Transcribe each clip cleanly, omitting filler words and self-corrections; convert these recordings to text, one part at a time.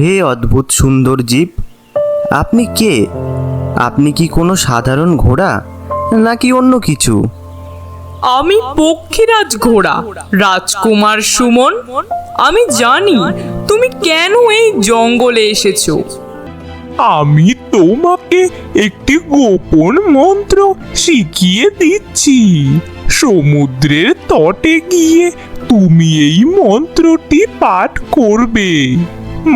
হে অদ্ভুত সুন্দর জীব, আপনি কে? আপনি কি কোনো সাধারণ ঘোড়া নাকি অন্য কিছু? আমি পক্ষীরাজ ঘোড়া, রাজকুমার সুমন। আমি জানি তুমি কেন এই জঙ্গলে এসেছো। আমি তোমাকে একটি গোপন মন্ত্র শিখিয়ে দিচ্ছি। সমুদ্রের তটে গিয়ে তুমি এই মন্ত্রটি পাঠ করবে।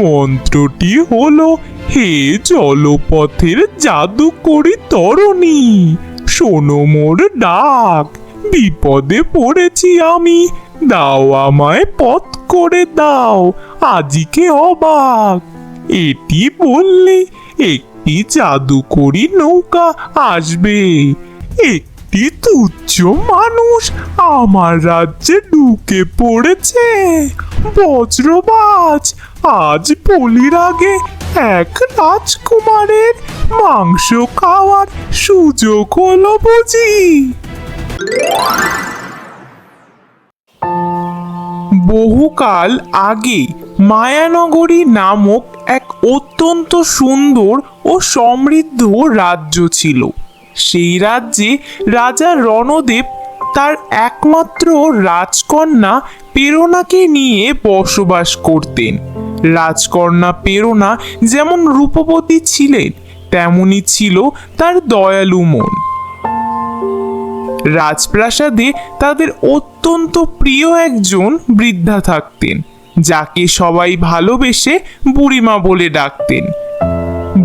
মন্ত্রটি হলো, হে জলপথের জাদুকরী তরণী, শোনো মোর ডাক। বিপদে পড়েছি আমি, দাও আমায় পথ করে দাও, আজিকে অবাক। এটি বললে একটি জাদুকরী নৌকা আসবে। একটি তুচ্ছ মানুষ আমার রাজ্যে ঢুকে পড়েছে। বজ্রবাজ, আজ বলির আগে এক রাজকুমারের মাংস খাওয়ার সুযোগ হলো বুঝি। বহুকাল আগে মায়ানগরী নামক এক অত্যন্ত সুন্দর ও সমৃদ্ধ রাজ্য ছিল। সেই রাজ্যে রাজা রণদেব তার একমাত্র রাজকন্যা প্রেরণাকে নিয়ে বসবাস করতেন। রাজকন্যা প্রেরণা যেমন রূপবতী ছিলেন, তেমনি ছিল তার দয়ালু মন। রাজপ্রাসাদে তাদের অত্যন্ত প্রিয় একজন বৃদ্ধা থাকতেন, যাকে সবাই ভালোবেসে বুড়িমা বলে ডাকতেন।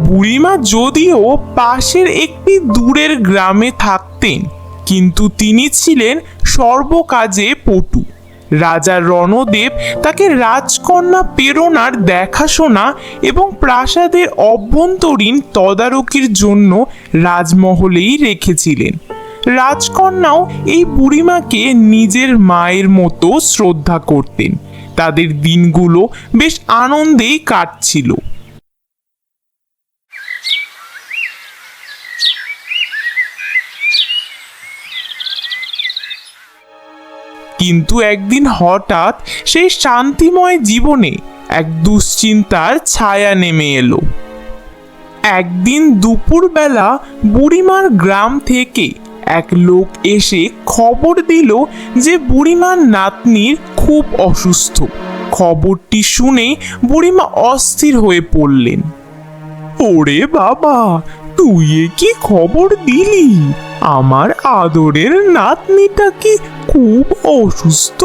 বুড়িমা যদিও পাশের একটি দূরের গ্রামে থাকতেন, কিন্তু তিনি ছিলেন সর্বকাজে পটু। রাজা রণদেব তাকে রাজকন্যা প্রেরণার দেখাশোনা এবং প্রাসাদের অভ্যন্তরীণ তদারকির জন্য রাজমহলেই রেখেছিলেন। রাজকন্যাও এই বুড়িমাকে নিজের মায়ের মতো শ্রদ্ধা করতেন। তাদের দিনগুলো বেশ আনন্দেই কাটছিল। কিন্তু একদিন হঠাৎ সেই শান্তিময় জীবনে এক দুশ্চিন্তার ছায়া নেমে এলো। একদিন দুপুরবেলা বুড়িমার গ্রাম থেকে এক লোক এসে খবর দিল যে বুড়িমার নাতনির খুব অসুস্থ। খবরটি শুনে বুড়িমা অস্থির হয়ে পড়লেন। ওরে বাবা, তুই কি খবর দিলি? আমার আদরের নাতনিটা কি খুব অসুস্থ?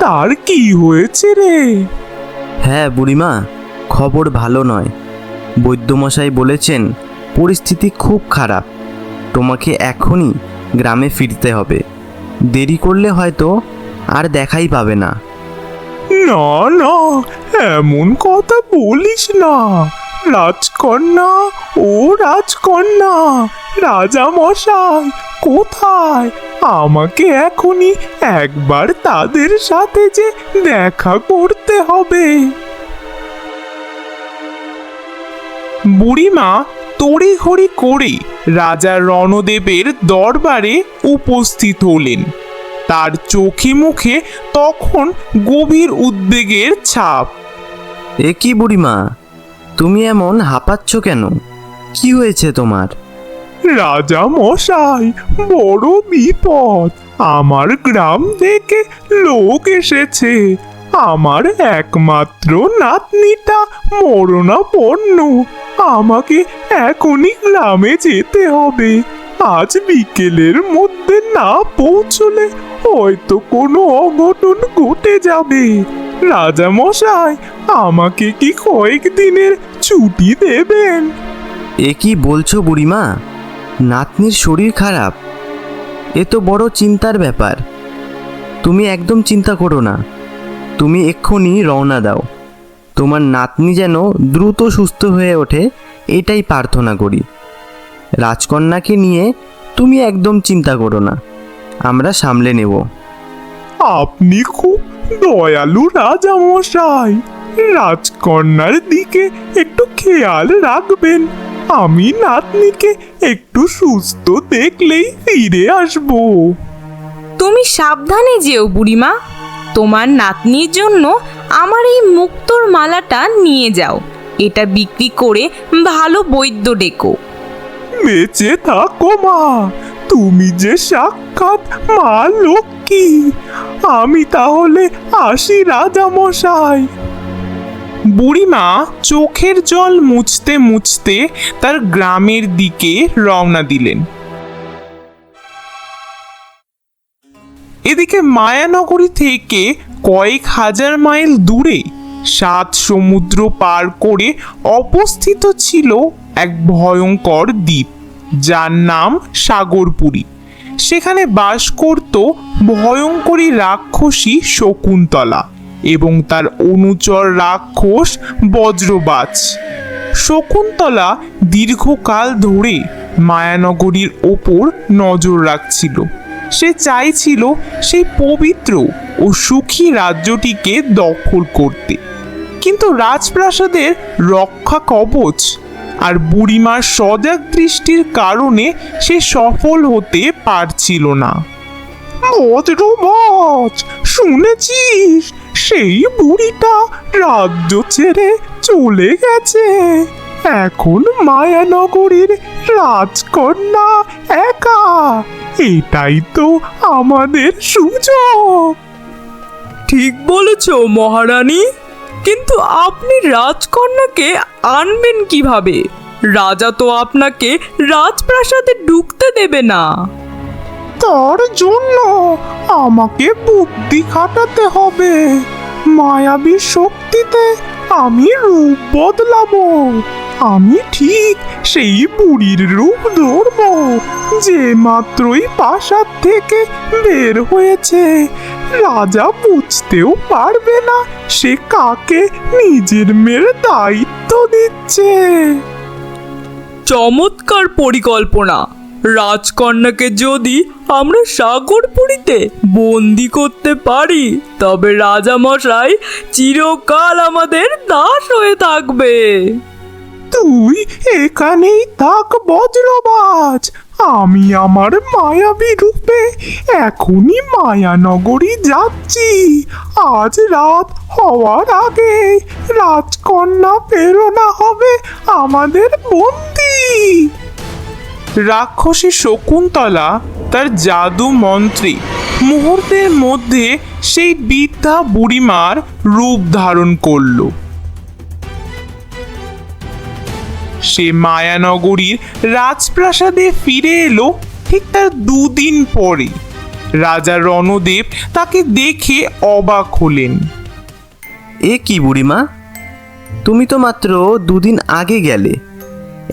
তার কি হয়েছে রে? হ্যাঁ বুড়িমা, খবর ভালো নয়। বৈদ্যমশাই বলেছেন পরিস্থিতি খুব খারাপ। তোমাকে এখনই গ্রামে ফিরতে হবে। দেরি করলে হয়তো আর দেখাই পাবে না। না না, এমন কথা বলিস না। রাজকন্যা, ও রাজকন্যা, রাজা মশাই কোথায়? আমাকে এখনই একবার তাদের সাথে যে দেখা করতে হবে। বুড়িমা তড়িঘড়ি করে রাজা রণদেবের দরবারে উপস্থিত হলেন। তার চোখে মুখে তখন গভীর উদ্বেগের ছাপ। এ কি বুড়িমা, তুমি এমন হাঁপাচ্ছ কেন? কি হয়েছে তোমার? রাজা মশাই, বড় বিপদ। আমার গ্রাম থেকে লোক এসেছে। আমার একমাত্র নাতনিটা মরণাপন্ন। আমাকে এখনই গ্রামে যেতে হবে। আজ বিকেলের মধ্যে না পৌঁছলে হয়তো কোনো অঘটন ঘটে যাবে। রাজা মশাই, আমাকে কি কয়েকদিনের ছুটি দেবেন? এ কি বলছো বুড়িমা? নাতনির শরীর খারাপ? এ তো বড় চিন্তার ব্যাপার। তুমি একদম চিন্তা করো না। তুমি এক্ষুনি রওনা দাও। তোমার নাতনি যেন দ্রুত সুস্থ হয়ে ওঠে, এটাই প্রার্থনা করি। রাজকন্যাকে নিয়ে তুমি একদম চিন্তা করো না, আমরা সামলে নেব। আপনি খুব দয়ালু রাজা মশাই। রাজকন্যার দিকে একটু খেয়াল রাখবেন। আমি নাতনিকে একটু সুস্থ দেখলেই ফিরে আসবো। তুমি সাবধানে যেও বুড়িমা। তোমার নাতনির জন্য আমার এই মুক্তোর মালাটা নিয়ে যাও, এটা বিক্রি করে ভালো বৈদ্য ডেকো। বেঁচে থাকো মা, তুমি যে সাক্ষাৎ মা লক্ষ্মী। আমি তাহলে আসি রাজামশাই। বুড়িমা চোখের জল মুছতে মুছতে তার গ্রামের দিকে রওনা দিলেন। এদিকে মায়ানগরী থেকে কয়েক হাজার মাইল দূরে 7 সমুদ্র পার করে অবস্থিত ছিল এক ভয়ঙ্কর দ্বীপ, যার নাম সাগরপুরী। সেখানে বাস করত ভয়ঙ্করী রাক্ষসী শকুন্তলা এবং তার অনুচর রাক্ষস বজ্রবাজ। শকুন্তলা দীর্ঘকাল ধরে মায়ানগরীর ওপর নজর রাখছিল। সে চাইছিল সেই পবিত্র ও সুখী রাজ্যটিকে দখল করতে, কিন্তু রাজপ্রাসাদের রক্ষা কবচ আর বুড়িমার সজাগ দৃষ্টির কারণে সে সফল হতে পারছিল না। বজ্রবাজ, শুনেছিস সেই বুড়িটা রাজ্য ছেড়ে চলে গেছে? এখন মায়ানগরীর রাজকন্যা একা। এটাই তো আমাদের সুযোগ। ঠিক বলেছ মহারানী, কিন্তু আপনি রাজকন্যাকে আনবেন কিভাবে? রাজা তো আপনাকে রাজপ্রাসাদে ঢুকতে দেবে না। তার জন্য আমাকে বুদ্ধি খাটাতে হবে। মায়াবী শক্তিতে আমি রূপ বদলাবো। আমি ঠিক সেই বুড়ির রূপ ধরব যে মাত্রই প্রাসাদ থেকে বের হয়েছে। রাজা বুঝতেও পারবে না সে কাকে নিজের মেয়ের দায়িত্ব দিচ্ছে। চমৎকার পরিকল্পনা। রাজকন্যাকে যদি আমরা সাগরপুরীতে বন্দি করতে পারি, তবে রাজামশাই চিরকাল আমাদের দাস হয়ে থাকবে। তুই এখানেই থাক বজ্রবাজ। আমি আমার মায়াবী রূপে এখনই মায়ানগরী যাচ্ছি। আজ রাত হওয়ার আগে রাজকন্যা প্রেরণা হবে আমাদের বন্দি। রাক্ষসী শকুন্তলা তার জাদু মন্ত্রে মুহূর্তের মধ্যে সেই বৃদ্ধা বুড়িমার রূপ ধারণ করলো। সে মায়ানগরীর রাজপ্রাসাদে ফিরে এলো ঠিক তার 2 দিন পরে। রাজা রণদেব তাকে দেখে অবাক হলেন। এ কি বুড়িমা, তুমি তো মাত্র 2 দিন আগে গেলে,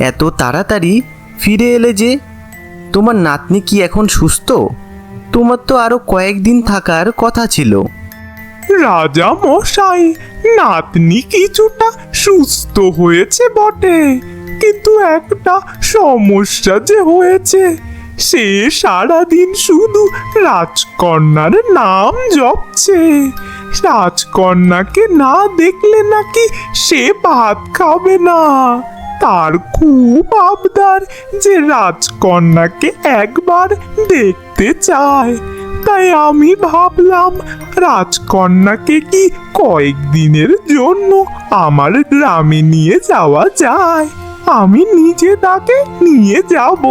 এত তাড়াতাড়ি ফিরে এলে যে? তোমার নাতনি কি এখন সুস্থ? তোমার তো আরো কয়েকদিন থাকার কথা ছিল। রাজা মশাই, নাতনি কিছুটা সুস্থ হয়েছে বটে, কিন্তু একটা সমস্যা যে হয়েছে। সে সারাদিন শুধু রাজকন্যার নাম জপছে। রাজকন্যাকে না দেখলে নাকি সে ভাত খাবে না। তার খুব আবদার যে রাজকন্যাকে একবার দেখতে চায়। তাই আমি ভাবলাম রাজকন্যাকে কি কয়েকদিনের জন্য আমার গ্রামে নিয়ে যাওয়া যায়। আমি নিজে তাকে নিয়ে যাব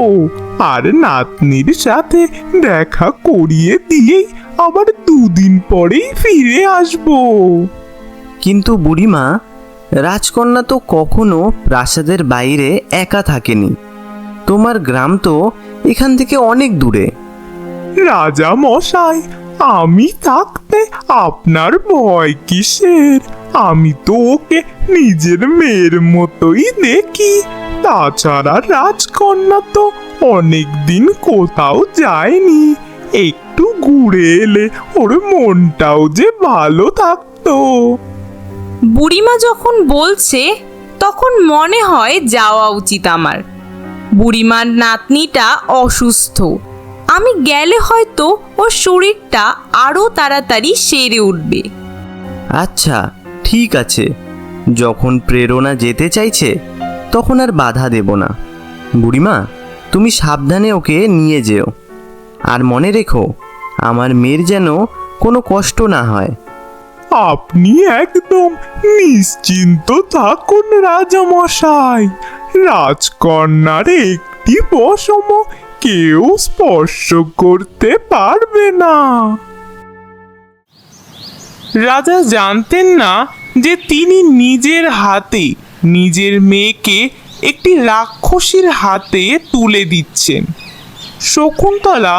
আর নাতনির সাথে দেখা করিয়ে দিয়েই আবার 2 দিন পরেই ফিরে আসব। কিন্তু বুড়িমা, রাজকন্যা তো কখনো প্রাসাদের বাইরে একা থাকেনি। তোমার গ্রাম তো এখান থেকে অনেক দূরে। রাজা মশাই, আমি থাকতে আপনার ভয় কিসের? আমি তো ওকে নিজের মেয়ের মতোই দেখি। তাছাড়া রাজকন্যা তো অনেক দিন কোথাও যায়নি। একটু ঘুরে এলে ওর মনটাও যে ভালো থাকতো। বুড়িমা যখন বলছে তখন মনে হয় যাওয়া উচিত আমার। বুড়িমার নাতনিটা অসুস্থ, আমি গেলে হয়তো ওর শরীরটা আরো তাড়াতাড়ি সেরে উঠবে। আচ্ছা ঠিক আছে, যখন প্রেরণা যেতে চাইছে তখন আর বাধা দেব না। বুড়িমা, তুমি সাবধানে ওকে নিয়ে যেও। আর মনে রেখো, আমার মেয়ের যেন কোনো কষ্ট না হয়। আপনি একদম নিশ্চিন্ত থাকুন রাজামশাই, রাজকন্যার একটি পশম কেউ স্পর্শ করতে পারবে না। রাজা জানতেন না যে তিনি নিজের হাতে নিজের মেয়েকে একটি রাক্ষসীর হাতে তুলে দিচ্ছেন। শকুন্তলা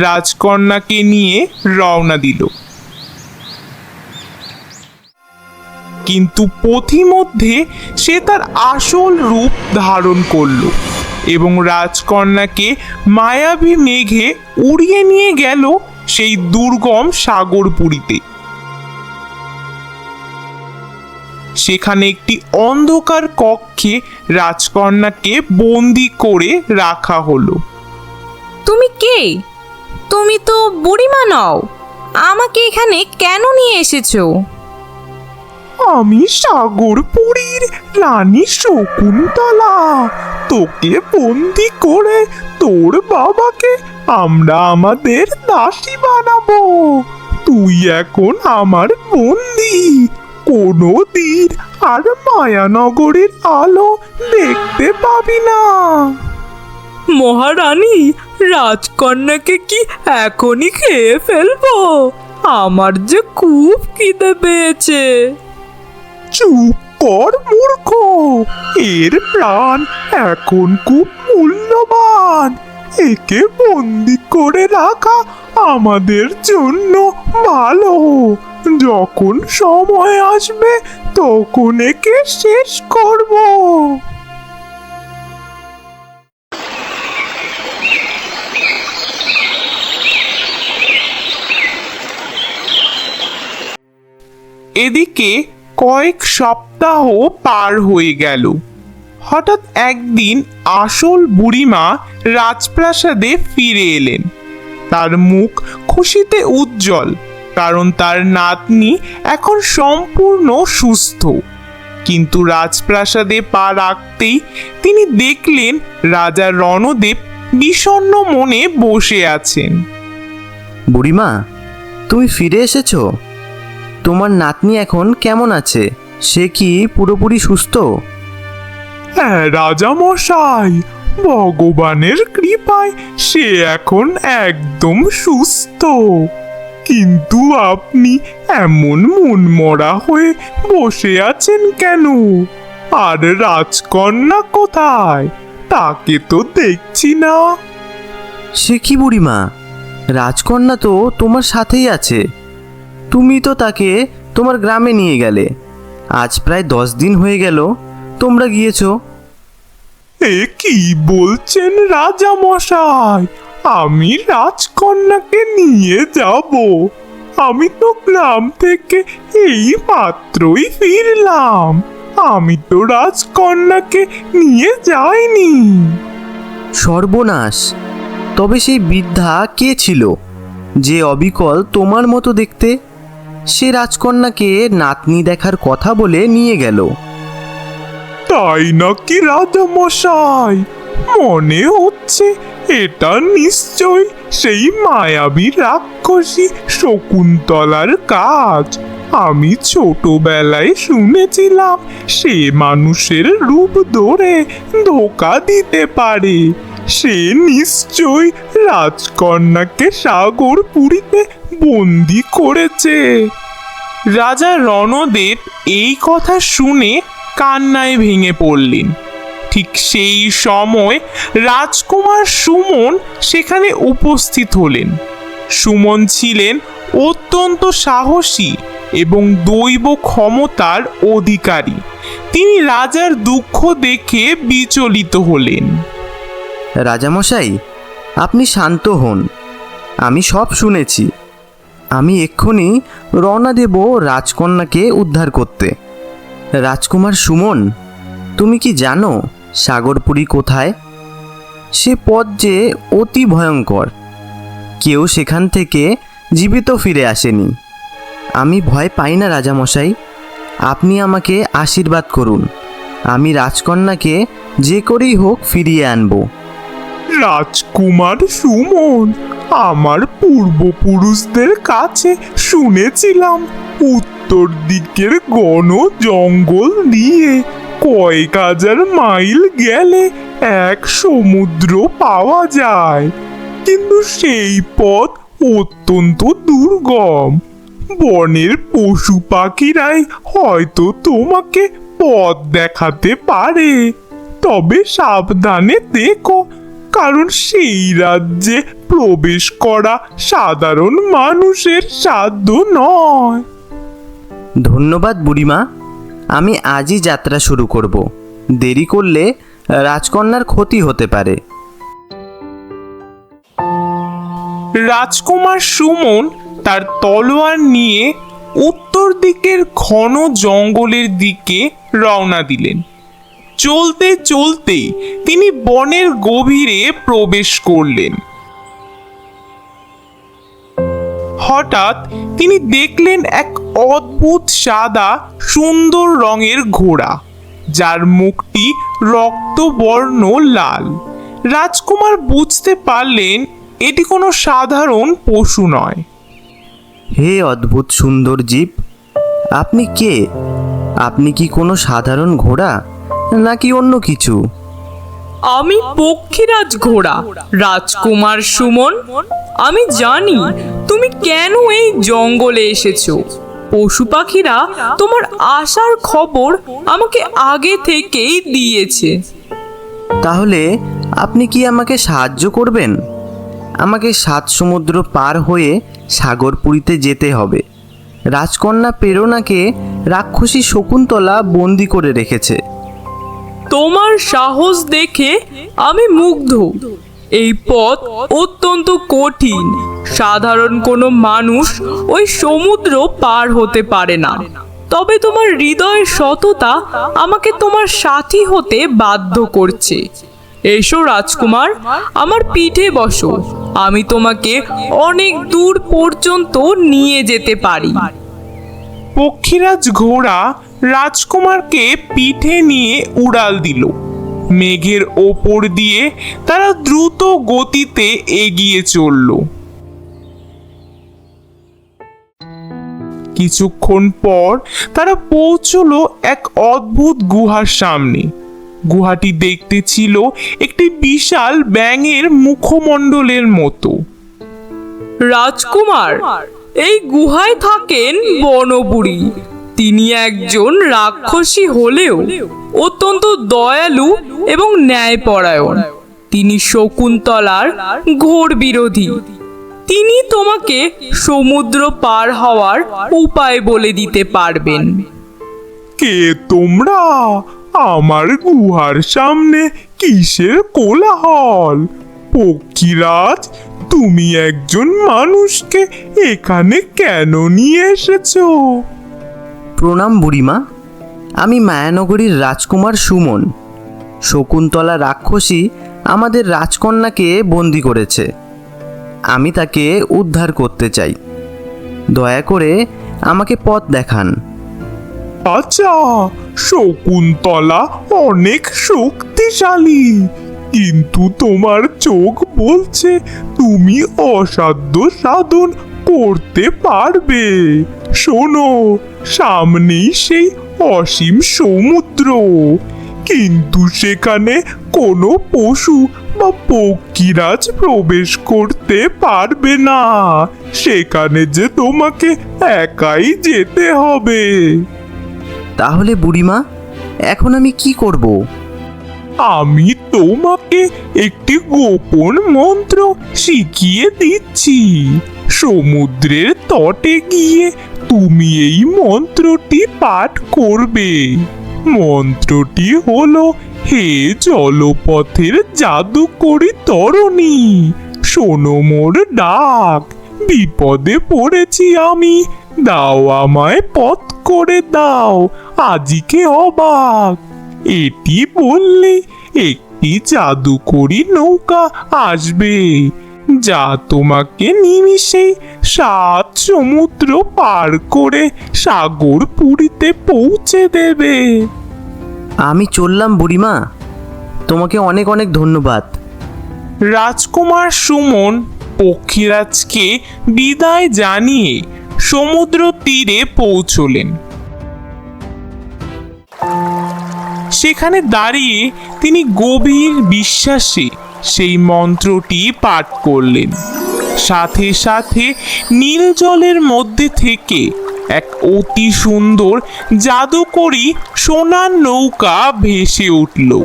রাজকন্যাকে নিয়ে রওনা দিল, কিন্তু পথিমধ্যে সে তার আসল রূপ ধারণ করল এবং রাজকন্যাকে মায়াবী মেঘে উড়িয়ে নিয়ে গেল সেই দুর্গম সাগরপুরীতে। সেখানে একটি অন্ধকার কক্ষে রাজকন্যাকে বন্দি করে রাখা হলো। তুমি কে? তুমি তো বুড়িমা নও, আমাকে এখানে কেন নিয়ে এসেছো? আমি সাগরপুরীর রানী শকুন্তলা, তোকে বন্দি করে তোর বাবাকে আমরা আমাদের দাসী বানাবো। তুই এখন আমার বন্দি, কোনো দিন আর মায়ানগরের আলো দেখতে পাবি না। মহারানী, রাজকন্যাকে কি এখনই খেয়ে ফেলবো? আমার যে খুব খিদে পেয়েছে। চুপ কর মূর্খ, এর প্রাণ এখন খুব মূল্যবান। একে বন্দি করে রাখা আমাদের জন্য ভালো। যখন সময় আসবে তখন একে শেষ করব। এদিকে কয়েক সপ্তাহ পার হয়ে গেল। হঠাৎ একদিন আসল বুড়িমা রাজপ্রাসাদে ফিরে এলেন। তার মুখ খুশিতে উজ্জ্বল, কারণ তার নাতনি এখন সম্পূর্ণ সুস্থ। কিন্তু রাজপ্রাসাদে পা রাখতেই তিনি দেখলেন রাজা রণদেব বিষণ্ণ মনে বসে আছেন। বুড়িমা, তুমি ফিরে এসেছো? তোমার নাতনি এখন কেমন আছে? সে কি পুরোপুরি সুস্থ? হ্যাঁ রাজামশাই, ভগবানের কৃপায় সে এখন একদম সুস্থ। কিন্তু আপনি এমন মনমরা হয়ে বসে আছেন কেন? আর রাজকন্যা কোথায়? তাকে তো দেখছি না। সে কি বুড়িমা, রাজকন্যা তো তোমার সাথেই আছে। তুমি তো তাকে তোমার গ্রামে নিয়ে গেলে। আজ প্রায় 10 দিন হয়ে গেল তোমরা গিয়েছো। এ কি বলছেন রাজামশাই? আমি রাজকন্যাকে নিয়ে যাব? আমি তো গ্রাম থেকে এই মাত্রই ফিরলাম। আমি তো রাজকন্যাকে নিয়ে যাইনি। সর্বনাশ! তবে সেই বৃদ্ধা কে ছিল যে অবিকল তোমার মতো দেখতে? সে রাজকন্যাকে নাতনি দেখার কথা বলে নিয়ে গেল। তাই নাকি রাজামশাই? মনে হচ্ছে এটা নিশ্চয় সেই মায়াবী রাক্ষসী শকুন্তলার কাজ। আমি ছোটবেলায় শুনেছিলাম সে মানুষের রূপ ধরে ধোকা দিতে পারে। সে নিশ্চয় রাজকন্যাকে সাগরপুরীতে বন্দি করেছে। রাজা রণদেব এই কথা শুনে কান্নায় ভেঙে পড়লেন। ঠিক সেই সময় রাজকুমার সুমন সেখানে উপস্থিত হলেন। সুমন ছিলেন অত্যন্ত সাহসী এবং দৈব ক্ষমতার অধিকারী। তিনি রাজার দুঃখ দেখে বিচলিত হলেন। রাজামশাই, আপনি শান্ত হন। আমি সব শুনেছি। আমি এক্ষুনি রওনা দেব রাজকন্যাকে উদ্ধার করতে। রাজকুমার সুমন, তুমি কি জানো সাগরপুরী কোথায়? সে পথ যে অতি ভয়ঙ্কর। কেউ সেখান থেকে জীবিত ফিরে আসেনি। আমি ভয় পাই না রাজামশাই। আপনি আমাকে আশীর্বাদ করুন। আমি রাজকন্যাকে যে করেই হোক ফিরিয়ে আনবো। রাজকুমার সুমন, আমার পূর্বপুরুষদের কাছে শুনেছিলাম উত্তর উত্তর দিকের ঘন জঙ্গল দিয়ে কয়েক হাজার মাইল গেলে এক সমুদ্র পাওয়া যায়, কিন্তু সেই পথ অত্যন্ত দুর্গম। বনের পশু পাখিরাই হয়তো তোমাকে পথ দেখাতে পারে, তবে সাবধানে দেখো, কারণ সেই রাজ্যে প্রবেশ করা সাধারণ মানুষের সাধ্য নয়। ধন্যবাদ বুড়িমা, আমি আজই যাত্রা শুরু করব। দেরি করলে রাজকন্যার ক্ষতি হতে পারে। রাজকুমার সুমন তার তলোয়ার নিয়ে উত্তর দিকের ঘন জঙ্গলের দিকে রওনা দিলেন। চলতে চলতে তিনি বনের গভীরে প্রবেশ করলেন। হঠাৎ তিনি দেখলেন এক অদ্ভুত সাদা সুন্দর রঙের ঘোড়া, যার মুখটি রক্তবর্ণ লাল। রাজকুমার বুঝতে পারলেন এটি কোনো সাধারণ পশু নয়। হে অদ্ভুত সুন্দর জীব, আপনি কে? আপনি কি কোনো সাধারণ ঘোড়া নাকি অন্য কিছু? আমি পক্ষীরাজ ঘোড়া, রাজকুমার সুমন। আমি জানি তুমি কেন এই জঙ্গলে এসেছো। পশু পাখিরা তোমার আসার খবর আমাকে আগে থেকেই দিয়েছে। তাহলে আপনি কি আমাকে সাহায্য করবেন? আমাকে 7 সমুদ্র পার হয়ে সাগরপুরীতে যেতে হবে। রাজকন্যা প্রেরণাকে রাক্ষসী শকুন্তলা বন্দি করে রেখেছে। তোমার সাহস দেখে আমি মুগ্ধ। এই পথ অত্যন্ত কঠিন, সাধারণ কোনো মানুষ ওই সমুদ্র পার হতে পারে না। তবে তোমার হৃদয়ের সততা আমাকে তোমার সাথী হতে বাধ্য করছে। এসো রাজকুমার, আমার পিঠে বসো, আমি তোমাকে অনেক দূর পর্যন্ত নিয়ে যেতে পারি। পক্ষীরাজ ঘোড়া রাজকুমারকে পিঠে নিয়ে উড়াল দিল। মেঘের ওপর দিয়ে তারা দ্রুত গতিতে এগিয়ে চলল। কিছুক্ষণ পর তারা পৌঁছলো এক অদ্ভুত গুহার সামনে। গুহাটি দেখতে ছিল একটি বিশাল ব্যাঙের মুখমণ্ডলের মতো। রাজকুমার, এই গুহায় থাকেন বনবুড়ি। তিনি একজন রাক্ষসী হলেও অত্যন্ত দয়ালু এবং ন্যায়পরায়ণ। তিনি শকুন্তলার ঘোর বিরোধী। তিনি তোমাকে সমুদ্র পার হওয়ার উপায় বলে দিতে পারবেন। কে তোমরা? আমার গুহার সামনে কিসের কোলাহল? পক্ষীরাজ, তুমি একজন মানুষকে এখানে কেন নিয়ে এসেছো? প্রণাম বুড়িমা, আমি মায়ানগরীর রাজকুমার সুমন। শকুন্তলা রাক্ষসী আমাদের রাজকন্যাকে বন্দি করেছে। আমি তাকে উদ্ধার করতে চাই। দয়া করে আমাকে পথ দেখান। আচ্ছা, শকুন্তলা অনেক শক্তিশালী, কিন্তু তোমার চোখ বলছে তুমি অসাধ্য সাধন করতে পারবে। শোনো, সামনেই সেই অসীম সমুদ্র, কিন্তু সেখানে কোনো পশু বা পক্ষীরাজ প্রবেশ করতে পারবে না। সেখানে যে তোমাকে একাই যেতে হবে। তাহলে বুড়িমা, এখন আমি কি করব? আমি তোমাকে একটি গোপন মন্ত্র শিখিয়ে দিচ্ছি। সমুদ্রের তটে গিয়ে তুমি এই মন্ত্রটি পাঠ করবে। মন্ত্রটি হলো, হে জলপথের জাদুকরী তরণী, শোনো মোর ডাক। বিপদে পড়েছি আমি, দাও আমায় পথ করে দাও, আজিকে অবাক। এটি বললে একটি জাদুকরী নৌকা আসবে, যা তোমাকে নিমিষেই 7 সমুদ্র পার করে সাগরপুরীতে পৌঁছে দেবে। আমি চললাম বুড়িমা, তোমাকে অনেক অনেক ধন্যবাদ। রাজকুমার সুমন পক্ষীরাজকে বিদায় জানিয়ে সমুদ্র তীরে পৌঁছলেন। সেখানে দাঁড়িয়ে তিনি গভীর বিশ্বাসে সেই মন্ত্রটি পাঠ করলেন। সাথে সাথে নীল জলের মধ্যে থেকে এক অতি সুন্দর জাদুকরী সোনার নৌকা ভেসে উঠল।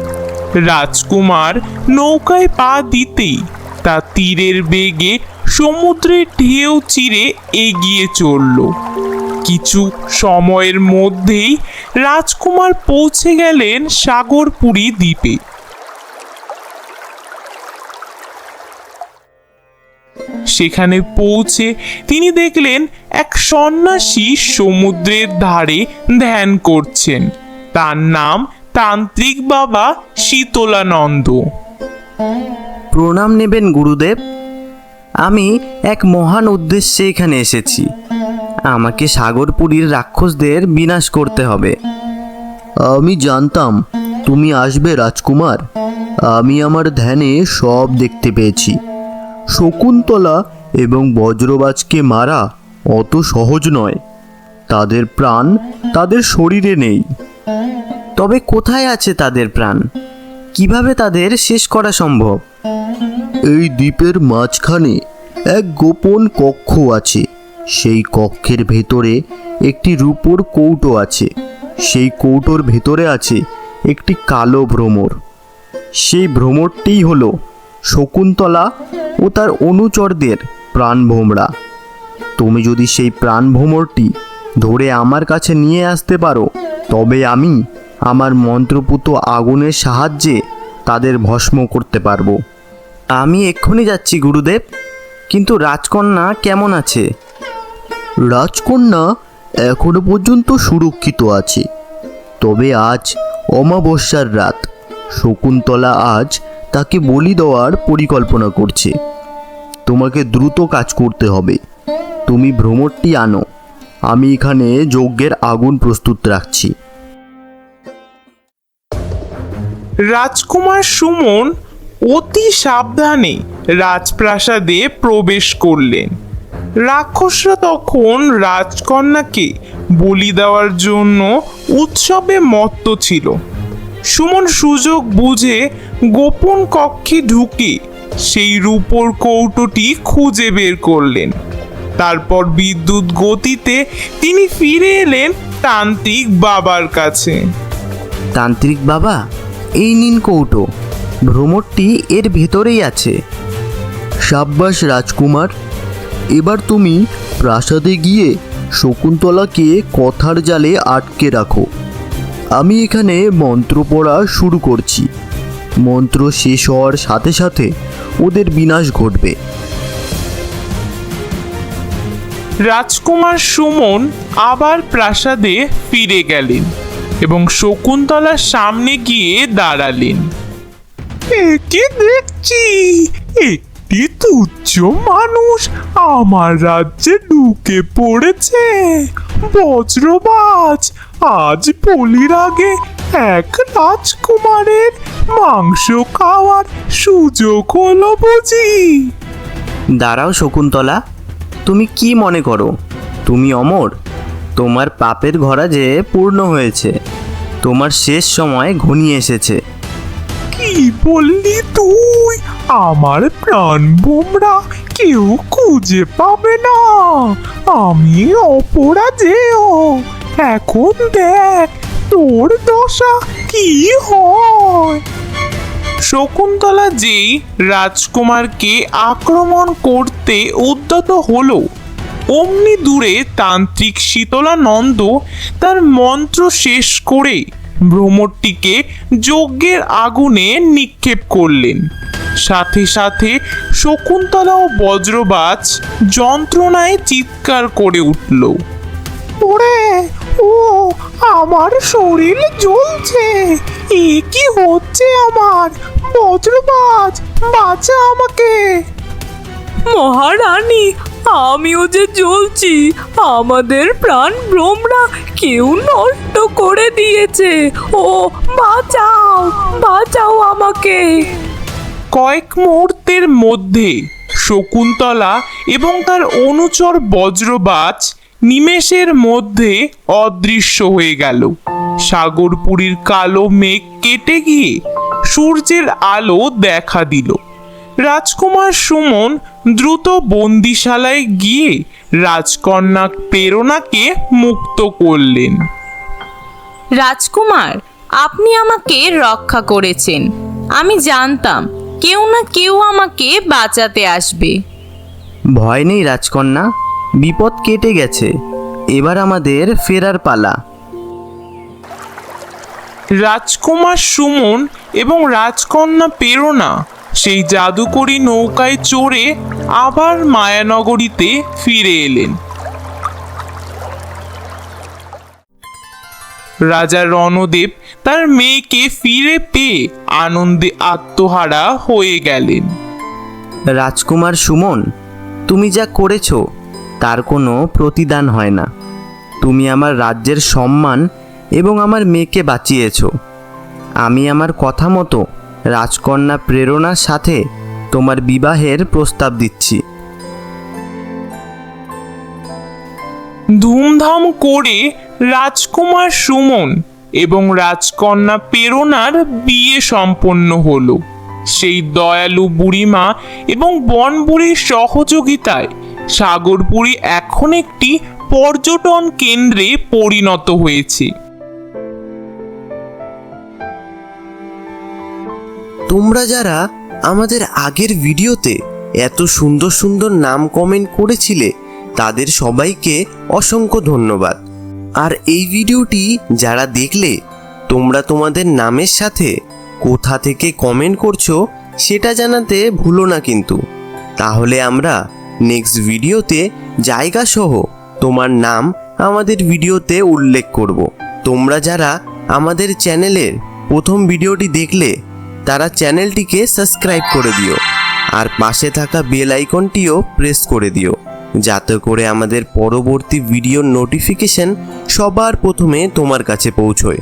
রাজকুমার নৌকায় পা দিতেই তা তীরের বেগে সমুদ্রের ঢেউ চিরে এগিয়ে চলল। কিছু সময়ের মধ্যেই রাজকুমার পৌঁছে গেলেন সাগরপুরী দ্বীপে। সেখানে পৌঁছে তিনি দেখলেন এক সন্ন্যাসী সমুদ্রের ধারে ধ্যান করছেন। তার নাম তান্ত্রিক বাবা শীতলানন্দ। প্রণাম নেবেন গুরুদেব। আমি এক মহান উদ্দেশ্যে এখানে এসেছি। আমাকে সাগরপুরীর রাক্ষসদের বিনাশ করতে হবে। আমি জানতাম তুমি আসবে রাজকুমার। আমি আমার ধ্যানে সব দেখতে পেয়েছি। শকুন্তলা এবং বজ্রবাজকে মারা অত সহজ নয়। তাদের প্রাণ তাদের শরীরে নেই। তবে কোথায় আছে তাদের প্রাণ? কিভাবে তাদের শেষ করা সম্ভব? এই দ্বীপের মাঝখানে এক গোপন কক্ষ আছে। সেই কক্ষের ভেতরে একটি রূপোর কৌটো আছে। সেই কৌটোর ভেতরে আছে একটি কালো ভ্রমর। সেই ভ্রমরটিই হলো শকুন্তলা ও তার অনুচরদের প্রাণভোমরা। তুমি যদি সেই প্রাণভোমরটি ধরে আমার কাছে নিয়ে আসতে পারো, তবে আমি আমার মন্ত্রপুত আগুনের সাহায্যে তাদের ভস্ম করতে পারবো। আমি এক্ষুনি যাচ্ছি গুরুদেব। কিন্তু রাজকন্যা কেমন আছে? রাজকন্যা এখনো পর্যন্ত সুরক্ষিত আছে। তবে আজ অমাবস্যার রাত। শকুন্তলা আজ তাকে বলি দেওয়ার পরিকল্পনা করছে। তোমাকে দ্রুত কাজ করতে হবে। তুমি ভ্রমরটি আনো। আমি এখানে যজ্ঞের আগুন প্রস্তুত রাখছি। রাজকুমার সুমন অতি সাবধানে রাজপ্রাসাদে প্রবেশ করলেন। রাক্ষসরা তখন রাজকন্যাকে বলি দেওয়ার জন্য উৎসবে মত্ত ছিল। সুমন সুযোগ বুঝে গোপন কক্ষে ঢুকে সেই রূপোর কৌটোটি খুঁজে বের করলেন। তারপর বিদ্যুৎ গতিতে তিনি ফিরে এলেন তান্ত্রিক বাবার কাছে। তান্ত্রিক বাবা, এই নিন কৌটো। ভ্রমরটি এর ভেতরেই আছে। সাব্বাস রাজকুমার। এবার তুমি প্রাসাদে গিয়ে শকুন্তলাকে কথার জালে আটকে রাখো। আমি এখানে মন্ত্র পড়া শুরু করছি। মন্ত্র শেষ হওয়ার সাথে সাথে ওদের বিনাশ ঘটবে। রাজকুমার সুমন আবার প্রাসাদে ফিরে গেলেন এবং শকুন্তলার সামনে গিয়ে দাঁড়ালেন। একে দেখছি একটি তুচ্ছ মানুষ আমার রাজ্যে ঢুকে পড়েছে। বজ্রবাজ, আজ বলির আগে এক রাজকুমারের মাংস খাওয়ার সুযোগ হলো বুঝি। দাঁড়াও শকুন্তলা, তুমি কি মনে করো তুমি অমর? তোমার পাপের ঘরা যে পূর্ণ হয়েছে। তোমার শেষ সময় ঘনিয়ে এসেছে। কি বললি তুই? আমার প্রাণ বোমরা কেউ খুঁজে পাবে না। আমি অপরাজেয়। এখন দেখ তোর দশা কি হয়। শকুন্তলা যেই রাজকুমারকে আক্রমণ করতে উদ্যত হলো, অমনি দূরে তান্ত্রিক শীতলানন্দ তার মন্ত্র শেষ করে ভ্রমরটিকে যজ্ঞের আগুনে নিক্ষেপ করলেন। সাথে সাথে শকুন্তলা ও বজ্রবাজ যন্ত্রণায় চিৎকার করে উঠল। ওরে ও, আমার শরীর জ্বলছে। এ কি হচ্ছে আমার? বজ্রবাজ, বাঁচা আমাকে। মহারানী, আমিও যে জ্বলছি। আমাদের প্রাণ ভ্রমরা কেউ নষ্ট করে দিয়েছে। ও বাঁচাও, বাঁচাও আমাকে। কয়েক মুহূর্তের মধ্যে শকুন্তলা এবং তার অনুচর বজ্রবাজ নিমেষের মধ্যে অদৃশ্য হয়ে গেল। সাগরপুরীর কালো মেঘ কেটে গিয়ে সূর্যের আলো দেখা দিল। রাজকুমার সুমন দ্রুত বন্দিশালায় গিয়ে রাজকন্যা প্রেরণাকে মুক্ত করলেন। রাজকুমার, আপনি আমাকে রক্ষা করেছেন। আমি জানতাম কেউ না কেউ আমাকে বাঁচাতে আসবে। ভয় নেই রাজকন্যা, বিপদ কেটে গেছে, এবার আমাদের ফেরার পালা। রাজকুমার সুমন এবং রাজকন্যা প্রেরণা সেই জাদুকরী নৌকায় চড়ে আবার মায়ানগরীতে ফিরে এলেন। রাজা রণদেব তার মেয়েকে ফিরে পেয়ে আনন্দে আত্মহারা হয়ে গেলেন। রাজকুমার সুমন, তুমি যা করেছো তার কোনো প্রতিদান হয় না। তুমি আমার রাজ্যের সম্মান এবং আমার মেয়েকে বাঁচিয়েছো। আমি আমার কথা মতো রাজকন্যা প্রেরণার সাথে তোমার বিবাহের প্রস্তাব দিচ্ছি। ধুমধাম করে রাজকুমার সুমন এবং রাজকন্যা প্রেরণার বিয়ে সম্পন্ন হলো। সেই দয়ালু বুড়িমা এবং বনবুড়ির সহযোগিতায় সাগরপুরী এখন একটি পর্যটন কেন্দ্রে পরিণত হয়েছে। তোমরা যারা আমাদের আগের ভিডিওতে এত সুন্দর সুন্দর নাম কমেন্ট করেছিলে তাদের সবাইকে অসংখ্য ধন্যবাদ। আর এই ভিডিওটি যারা দেখলে তোমরা তোমাদের নামের সাথে কোথা থেকে কমেন্ট করছো সেটা জানাতে ভুলো না কিন্তু। তাহলে আমরা নেক্সট ভিডিওতে জায়গা সহ তোমার নাম আমাদের ভিডিওতে উল্লেখ করব। তোমরা যারা আমাদের চ্যানেলের প্রথম ভিডিওটি দেখলে তারা চ্যানেলটিকে সাবস্ক্রাইব করে দিও আর পাশে থাকা বেল আইকনটিও প্রেস করে দিও, যাতে করে আমাদের পরবর্তী ভিডিওর নোটিফিকেশন সবার প্রথমে তোমার কাছে পৌঁছয়।